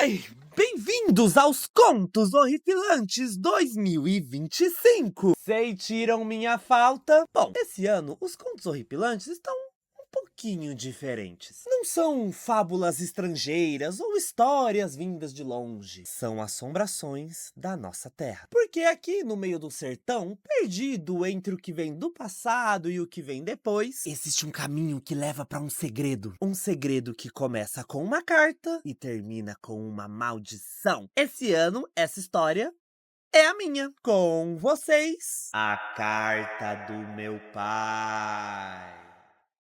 Ai, bem-vindos aos Contos Horripilantes 2025! Sentiram minha falta? Bom, esse ano os Contos Horripilantes estão um pouquinho diferentes. Não são fábulas estrangeiras ou histórias vindas de longe. São assombrações da nossa terra. Porque aqui no meio do sertão, perdido entre o que vem do passado e o que vem depois, existe um caminho que leva para um segredo. Um segredo que começa com uma carta e termina com uma maldição. Esse ano, essa história é a minha. Com vocês, a carta do meu pai.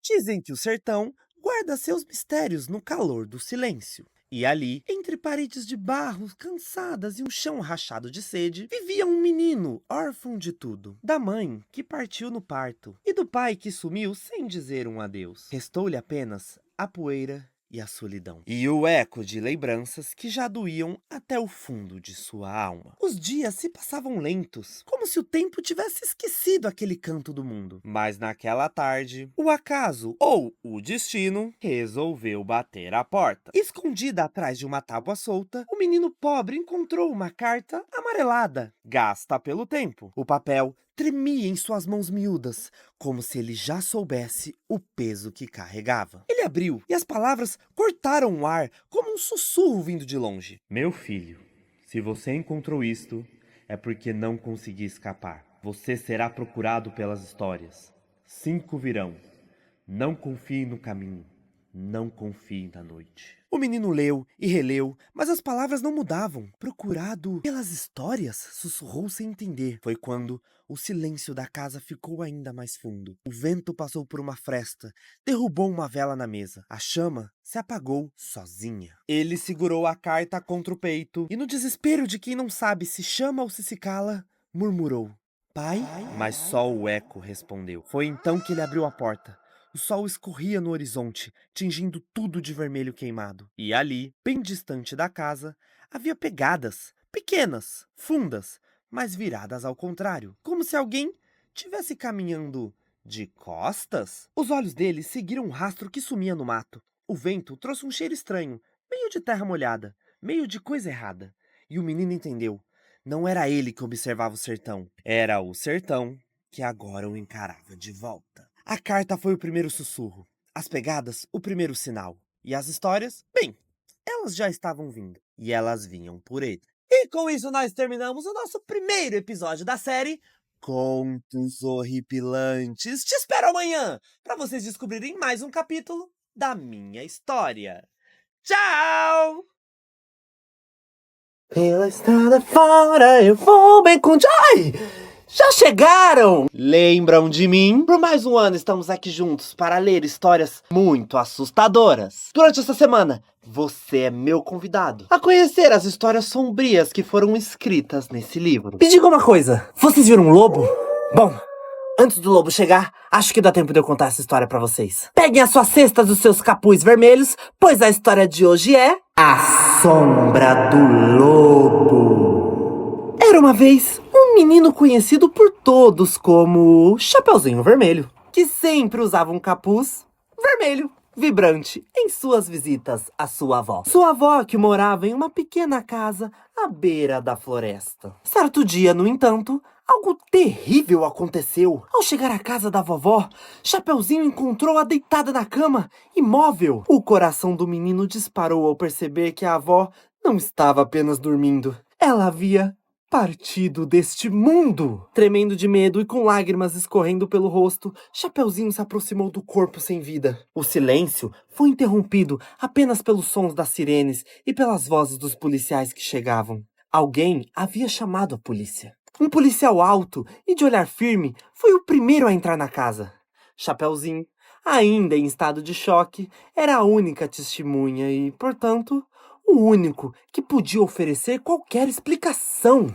Dizem que o sertão guarda seus mistérios no calor do silêncio. E ali, entre paredes de barro cansadas e um chão rachado de sede, vivia um menino órfão de tudo. Da mãe, que partiu no parto, e do pai que sumiu sem dizer um adeus. Restou-lhe apenas a poeira e a solidão. E o eco de lembranças que já doíam até o fundo de sua alma. Os dias se passavam lentos, como se o tempo tivesse esquecido aquele canto do mundo. Mas naquela tarde, o acaso ou o destino resolveu bater a porta. Escondida atrás de uma tábua solta, o menino pobre encontrou uma carta amarelada, gasta pelo tempo. O papel tremia em suas mãos miúdas, como se ele já soubesse o peso que carregava. Ele abriu e as palavras cortaram o ar como um sussurro vindo de longe. Meu filho, se você encontrou isto, é porque não conseguiu escapar. Você será procurado pelas histórias. 5 virão. Não confie no caminho. Não confie na noite. O menino leu e releu, mas as palavras não mudavam. Procurado pelas histórias, sussurrou sem entender. Foi quando o silêncio da casa ficou ainda mais fundo. O vento passou por uma fresta, derrubou uma vela na mesa. A chama se apagou sozinha. Ele segurou a carta contra o peito e, no desespero de quem não sabe se chama ou se cala, murmurou: Pai? Mas só o eco respondeu. Foi então que ele abriu a porta. O sol escorria no horizonte, tingindo tudo de vermelho queimado. E ali, bem distante da casa, havia pegadas, pequenas, fundas, mas viradas ao contrário, como se alguém tivesse caminhando de costas. Os olhos dele seguiram um rastro que sumia no mato. O vento trouxe um cheiro estranho, meio de terra molhada, meio de coisa errada. E o menino entendeu. Não era ele que observava o sertão, era o sertão que agora o encarava de volta. A carta foi o primeiro sussurro, as pegadas o primeiro sinal, e as histórias, bem, elas já estavam vindo, e elas vinham por ele. E com isso nós terminamos o nosso primeiro episódio da série Contos Horripilantes. Te espero amanhã para vocês descobrirem mais um capítulo da minha história. Tchau! Pela estrada fora eu vou bem com... Ai! Já chegaram! Lembram de mim? Por mais um ano estamos aqui juntos para ler histórias muito assustadoras. Durante essa semana, você é meu convidado a conhecer as histórias sombrias que foram escritas nesse livro. Me diga uma coisa, vocês viram um lobo? Bom, antes do lobo chegar, acho que dá tempo de eu contar essa história pra vocês. Peguem as suas cestas dos seus capuz vermelhos, pois a história de hoje é... A Sombra do Lobo. Era uma vez um menino conhecido por todos como Chapeuzinho Vermelho, que sempre usava um capuz vermelho, vibrante, em suas visitas à sua avó. Sua avó que morava em uma pequena casa à beira da floresta. Certo dia, no entanto, algo terrível aconteceu. Ao chegar à casa da vovó, Chapeuzinho encontrou-a deitada na cama, imóvel. O coração do menino disparou ao perceber que a avó não estava apenas dormindo. Ela havia partido deste mundo. Tremendo de medo e com lágrimas escorrendo pelo rosto, Chapeuzinho se aproximou do corpo sem vida. O silêncio foi interrompido apenas pelos sons das sirenes e pelas vozes dos policiais que chegavam. Alguém havia chamado a polícia. Um policial alto e de olhar firme foi o primeiro a entrar na casa. Chapeuzinho, ainda em estado de choque, era a única testemunha e, portanto, o único que podia oferecer qualquer explicação.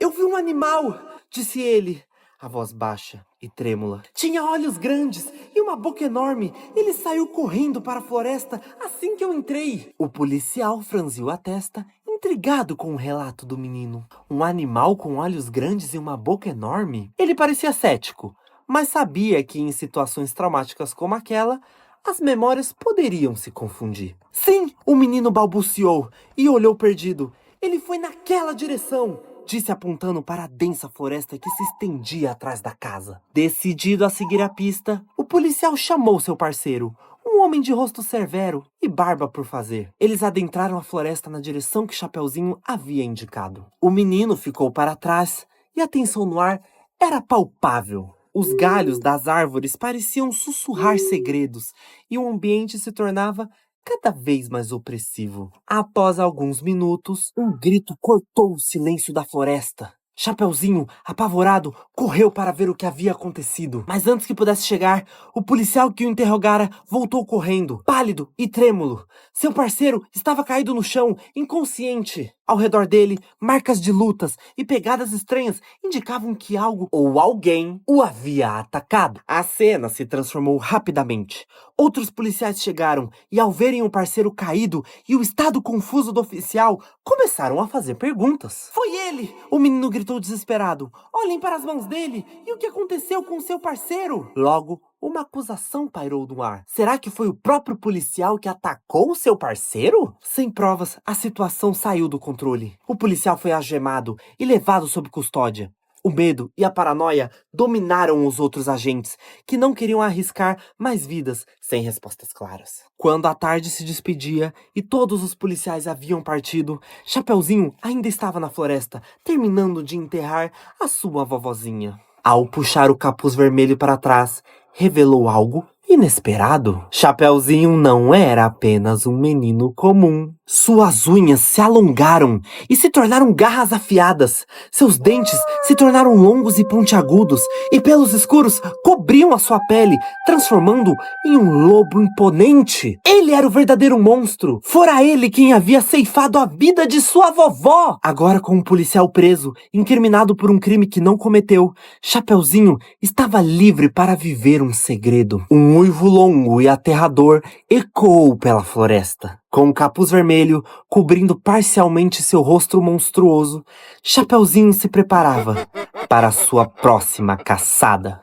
Eu vi um animal, disse ele, a voz baixa e trêmula. Tinha olhos grandes e uma boca enorme. Ele saiu correndo para a floresta assim que eu entrei. O policial franziu a testa, intrigado com o relato do menino. Um animal com olhos grandes e uma boca enorme? Ele parecia cético, mas sabia que em situações traumáticas como aquela, as memórias poderiam se confundir. Sim, o menino balbuciou e olhou perdido. Ele foi naquela direção, disse apontando para a densa floresta que se estendia atrás da casa. Decidido a seguir a pista, o policial chamou seu parceiro, um homem de rosto severo e barba por fazer. Eles adentraram a floresta na direção que Chapeuzinho havia indicado. O menino ficou para trás e a tensão no ar era palpável. Os galhos das árvores pareciam sussurrar segredos e o ambiente se tornava cada vez mais opressivo. Após alguns minutos, um grito cortou o silêncio da floresta. Chapeuzinho, apavorado, correu para ver o que havia acontecido. Mas antes que pudesse chegar, o policial que o interrogara voltou correndo, pálido e trêmulo. Seu parceiro estava caído no chão, inconsciente. Ao redor dele, marcas de lutas e pegadas estranhas indicavam que algo ou alguém o havia atacado. A cena se transformou rapidamente. Outros policiais chegaram e, ao verem o parceiro caído e o estado confuso do oficial, começaram a fazer perguntas. Foi ele! O menino gritou desesperado. Olhem para as mãos dele! E o que aconteceu com seu parceiro? Logo, uma acusação pairou no ar. Será que foi o próprio policial que atacou seu parceiro? Sem provas, a situação saiu do controle. O policial foi algemado e levado sob custódia. O medo e a paranoia dominaram os outros agentes, que não queriam arriscar mais vidas sem respostas claras. Quando a tarde se despedia e todos os policiais haviam partido, Chapeuzinho ainda estava na floresta, terminando de enterrar a sua vovozinha. Ao puxar o capuz vermelho para trás, revelou algo inesperado. Chapeuzinho não era apenas um menino comum. Suas unhas se alongaram e se tornaram garras afiadas. Seus dentes se tornaram longos e pontiagudos, e pelos escuros cobriam a sua pele, transformando-o em um lobo imponente. Ele era o verdadeiro monstro. Fora ele quem havia ceifado a vida de sua vovó. Agora, com um policial preso, incriminado por um crime que não cometeu, Chapeuzinho estava livre para viver um segredo. Um uivo longo e aterrador ecoou pela floresta. Com o capuz vermelho cobrindo parcialmente seu rosto monstruoso, Chapeuzinho se preparava para sua próxima caçada.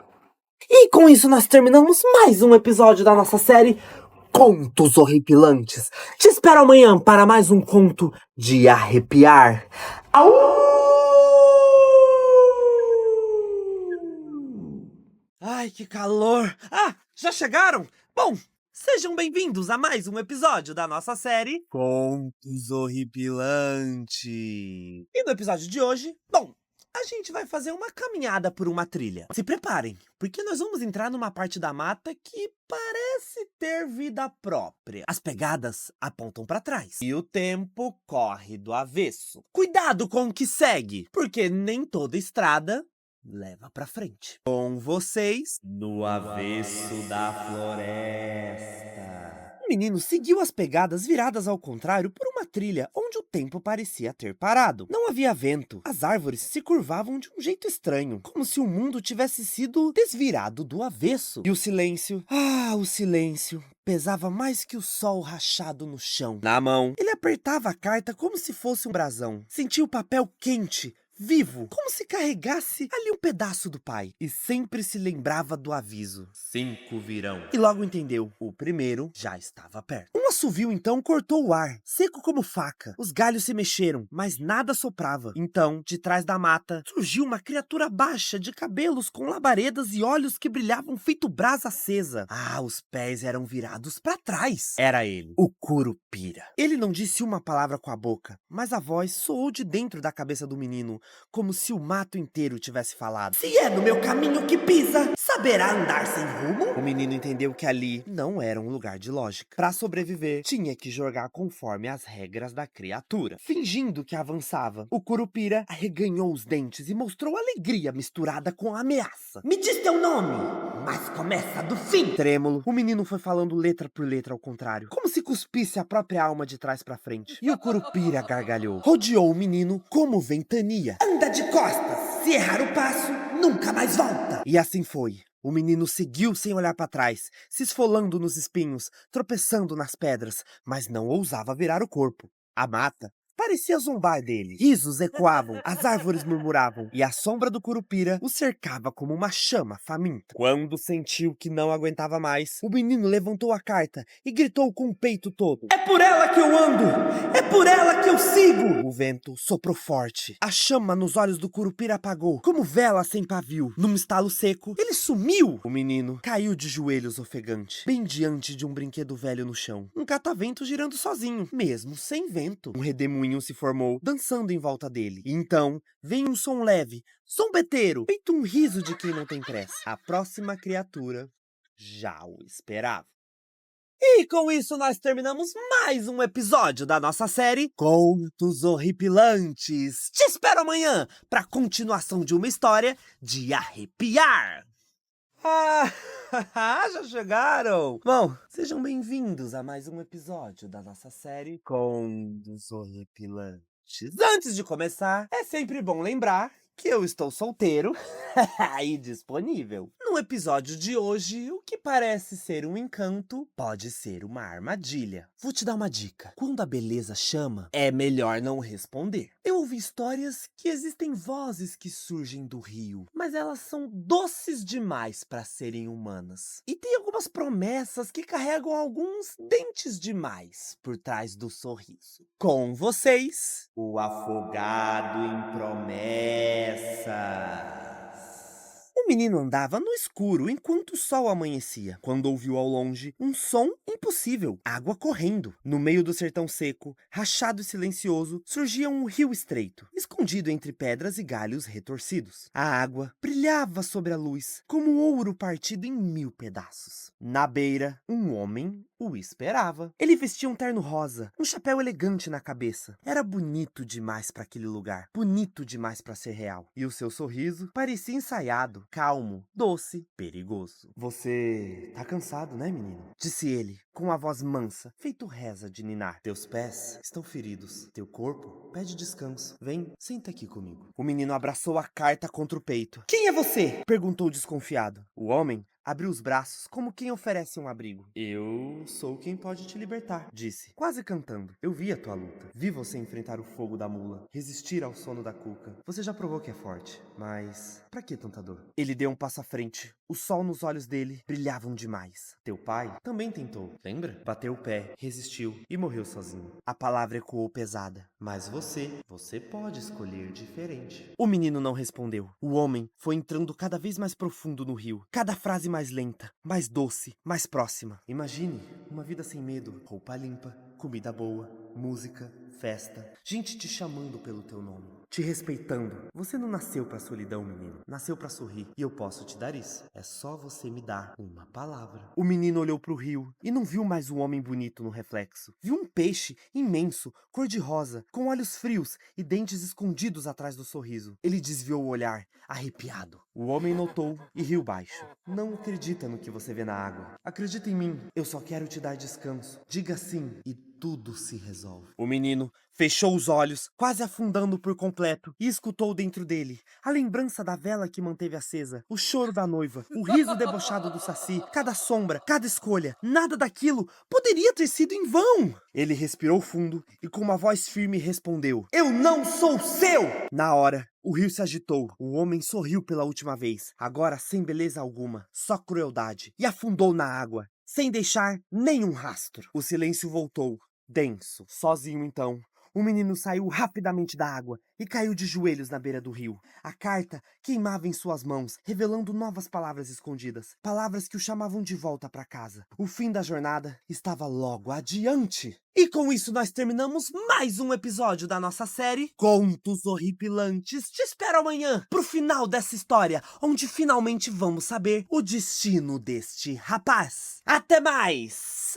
E com isso nós terminamos mais um episódio da nossa série Contos Horripilantes. Te espero amanhã para mais um conto de arrepiar. Au! Ai, que calor! Ah, já chegaram? Bom, sejam bem-vindos a mais um episódio da nossa série Contos Horripilantes. E no episódio de hoje, bom, a gente vai fazer uma caminhada por uma trilha. Se preparem, porque nós vamos entrar numa parte da mata que parece ter vida própria. As pegadas apontam para trás e o tempo corre do avesso. Cuidado com o que segue, porque nem toda estrada leva pra frente. Com vocês, no avesso da floresta. O menino seguiu as pegadas viradas ao contrário por uma trilha onde o tempo parecia ter parado. Não havia vento. As árvores se curvavam de um jeito estranho, como se o mundo tivesse sido desvirado do avesso. E o silêncio, o silêncio pesava mais que o sol rachado no chão. Na mão, ele apertava a carta como se fosse um brasão. Sentia o papel quente, vivo, como se carregasse ali um pedaço do pai. E sempre se lembrava do aviso. 5 virão. E logo entendeu, o primeiro já estava perto. Um assovio então cortou o ar, seco como faca. Os galhos se mexeram, mas nada soprava. Então, de trás da mata, surgiu uma criatura baixa, de cabelos com labaredas e olhos que brilhavam feito brasa acesa. Os pés eram virados para trás. Era ele, o Curupira. Ele não disse uma palavra com a boca, mas a voz soou de dentro da cabeça do menino, como se o mato inteiro tivesse falado. Se é no meu caminho que pisa, saberá andar sem rumo? O menino entendeu que ali não era um lugar de lógica. Para sobreviver, tinha que jogar conforme as regras da criatura. Fingindo que avançava, o Curupira arreganhou os dentes e mostrou alegria misturada com ameaça. Me diz teu nome, mas começa do fim. Trêmulo, o menino foi falando letra por letra ao contrário, como se cuspisse a própria alma de trás para frente. E o Curupira gargalhou. Rodeou o menino como ventania. Anda de costas, se errar o passo, nunca mais volta. E assim foi. O menino seguiu sem olhar para trás, se esfolando nos espinhos, tropeçando nas pedras, mas não ousava virar o corpo. A mata parecia zombar dele. Risos ecoavam, as árvores murmuravam, e a sombra do Curupira o cercava como uma chama faminta. Quando sentiu que não aguentava mais, o menino levantou a carta e gritou com o peito todo: "É por ela que eu ando! É por ela que eu sigo!" O vento soprou forte. A chama nos olhos do Curupira apagou, como vela sem pavio. Num estalo seco, ele sumiu! O menino caiu de joelhos ofegante, bem diante de um brinquedo velho no chão. Um catavento girando sozinho, mesmo sem vento. Um redemoinho se formou, dançando em volta dele. E então, veio um som leve, zombeteiro, feito um riso de quem não tem pressa. A próxima criatura já o esperava. E com isso nós terminamos mais um episódio da nossa série Contos Horripilantes. Te espero amanhã para a continuação de uma história de arrepiar. Ah, já chegaram! Bom, sejam bem-vindos a mais um episódio da nossa série Contos Horripilantes. Antes de começar, é sempre bom lembrar que eu estou solteiro e disponível. No episódio de hoje, o que parece ser um encanto pode ser uma armadilha. Vou te dar uma dica. Quando a beleza chama, é melhor não responder. Eu ouvi histórias que existem vozes que surgem do rio, mas elas são doces demais para serem humanas. E tem algumas promessas que carregam alguns dentes demais por trás do sorriso. Com vocês, o afogado em promessas. O menino andava no escuro enquanto o sol amanhecia, quando ouviu ao longe um som impossível, água correndo. No meio do sertão seco, rachado e silencioso, surgia um rio estreito, escondido entre pedras e galhos retorcidos. A água brilhava sobre a luz, como ouro partido em 1000 pedaços. Na beira, um homem o esperava. Ele vestia um terno rosa, um chapéu elegante na cabeça. Era bonito demais para aquele lugar, bonito demais para ser real. E o seu sorriso parecia ensaiado, calmo, doce, perigoso. "Você tá cansado, né, menino?" disse ele, com a voz mansa, feito reza de ninar. "Teus pés estão feridos, teu corpo pede descanso. Vem, senta aqui comigo." O menino abraçou a carta contra o peito. "Quem é você?" perguntou desconfiado. O homem abriu os braços como quem oferece um abrigo. "Eu sou quem pode te libertar", disse, quase cantando. "Eu vi a tua luta. Vi você enfrentar o fogo da mula, resistir ao sono da cuca. Você já provou que é forte, mas pra que tanta dor?" Ele deu um passo à frente. O sol nos olhos dele brilhavam demais. "Teu pai também tentou, lembra? Bateu o pé, resistiu e morreu sozinho." A palavra ecoou pesada. "Mas você pode escolher diferente." O menino não respondeu. O homem foi entrando cada vez mais profundo no rio. Cada frase mais lenta, mais doce, mais próxima. "Imagine uma vida sem medo, roupa limpa, comida boa, música, festa, gente te chamando pelo teu nome, te respeitando. Você não nasceu pra solidão, menino. Nasceu pra sorrir. E eu posso te dar isso. É só você me dar uma palavra." O menino olhou pro rio e não viu mais um homem bonito no reflexo. Viu um peixe imenso, cor-de-rosa, com olhos frios e dentes escondidos atrás do sorriso. Ele desviou o olhar, arrepiado. O homem notou e riu baixo. "Não acredita no que você vê na água. Acredita em mim. Eu só quero te dar descanso. Diga sim e tudo se resolve." O menino fechou os olhos, quase afundando por completo, e escutou dentro dele a lembrança da vela que manteve acesa, o choro da noiva, o riso debochado do saci, cada sombra, cada escolha. Nada daquilo poderia ter sido em vão. Ele respirou fundo e com uma voz firme respondeu: "Eu não sou seu!" Na hora, o rio se agitou. O homem sorriu pela última vez, agora sem beleza alguma, só crueldade, e afundou na água, sem deixar nenhum rastro. O silêncio voltou, denso. Sozinho então, o menino saiu rapidamente da água e caiu de joelhos na beira do rio. A carta queimava em suas mãos, revelando novas palavras escondidas. Palavras que o chamavam de volta para casa. O fim da jornada estava logo adiante. E com isso nós terminamos mais um episódio da nossa série Contos Horripilantes. Te espero amanhã pro final dessa história, onde finalmente vamos saber o destino deste rapaz. Até mais!